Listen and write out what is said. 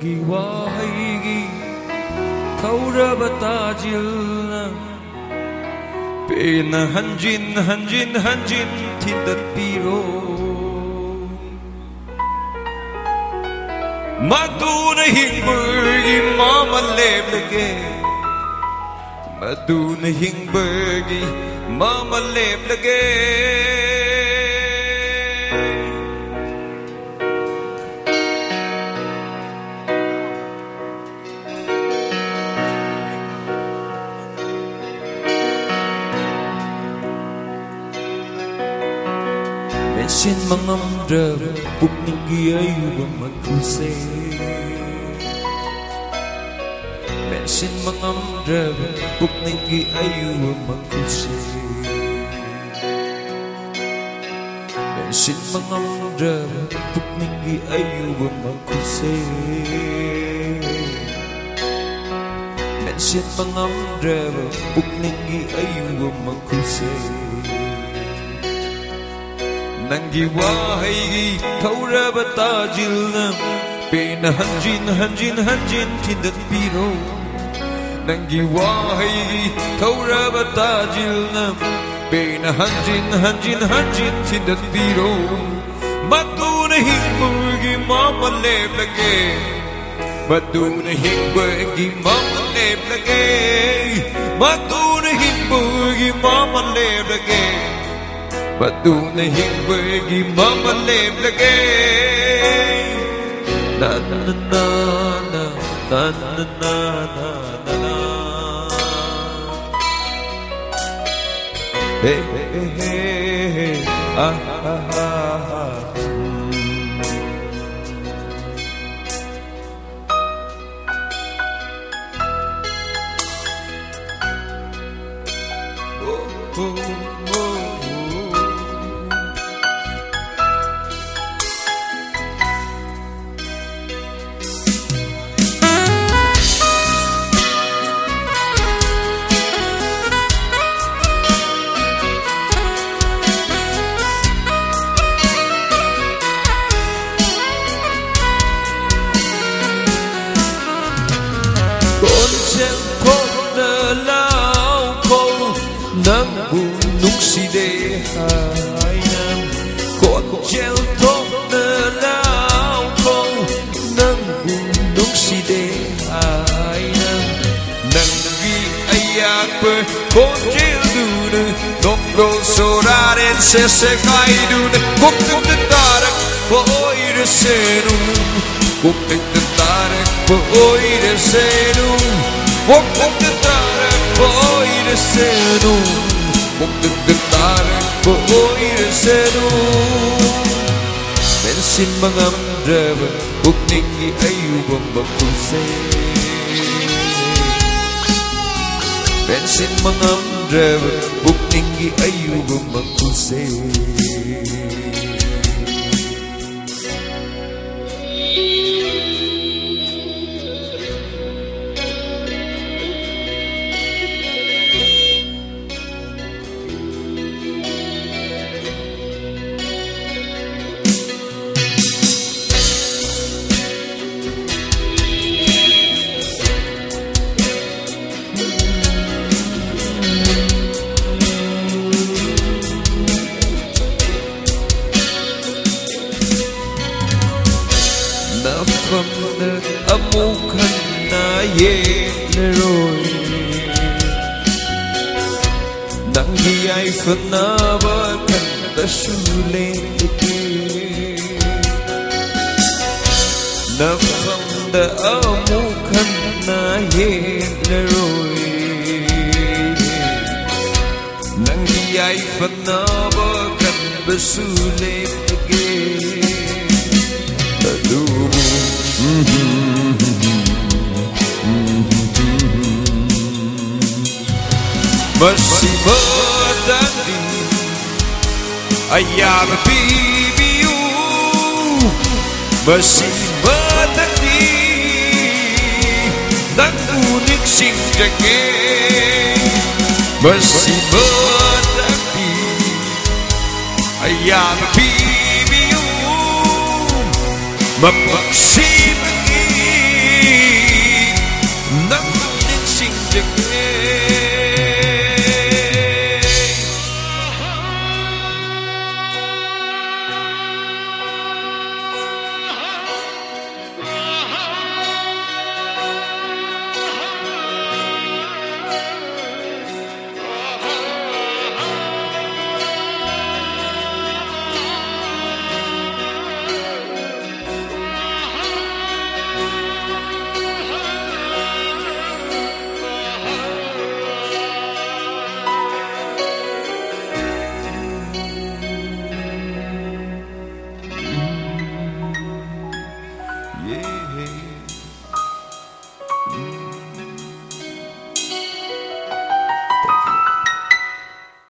ꯅꯪꯒꯤ ꯋꯥꯍꯩꯒꯤ ꯊꯧꯔꯕ ꯇꯥꯖꯤꯜꯅ ꯄꯦꯟꯅ ꯍꯟꯖꯤꯟ ꯍꯟꯖꯤꯟ ꯍꯟꯖꯤꯟ ꯊꯤꯟꯗꯠꯄꯤꯔꯣ ꯃꯗꯨꯅ ꯍꯤꯡꯕꯒꯤ ꯃꯃꯜ ꯂꯦꯞꯂꯒꯦ ꯃꯗꯨꯅ ꯍꯤꯡꯕꯒꯤ ꯃꯃꯜ ꯂꯦꯞꯂꯒꯦ Mensinma ngamdrab pukningi ayuba magkuse Mensinma ngamdrab pukningi ayuba magkuse Mensinma ngamdrab pukningi ayuba magkuse Mensinma ngamdrab pukningi ayuba magkuse Nangi wahaigi thauraba tajilna pena hanjin hanjin hanjin tindatpiro Nangi wahaigi thauraba tajilna pena hanjin hanjin hanjin tindatpiro Maduna hingbugi mama leblage Maduna hingbugi mama leblage Maduna hingbugi mama leblage Maduna hingbugi mama leblage Na na na na na na na na na Hey hey hey hey ah ah ah oh oh oh Nangbu nukside hainam Kocel tok nelau kau Nangbu nukside hainam Nanggi ayak per kocel dune Nongro soraren sesekai dune Kuktuk tetarak poire senu Kuktuk tetarak poire senu Kuktuk tetarak poire senu Kuktuk tetarak poire senu Mensin mangamdrab Kukningi ayubang bakuse Mensin mangamdrab Kukningi ayubang bakuse Nafamna amukan na yeneroi Nangyay fanabakan tasuleke Nafamna amukan na yeneroi Nangyay fanabakan tasuleke Masih bertanding ayam bibiu Masih bertanding dan unik sing jage Masih bertanding ayam bibiu Mapagsi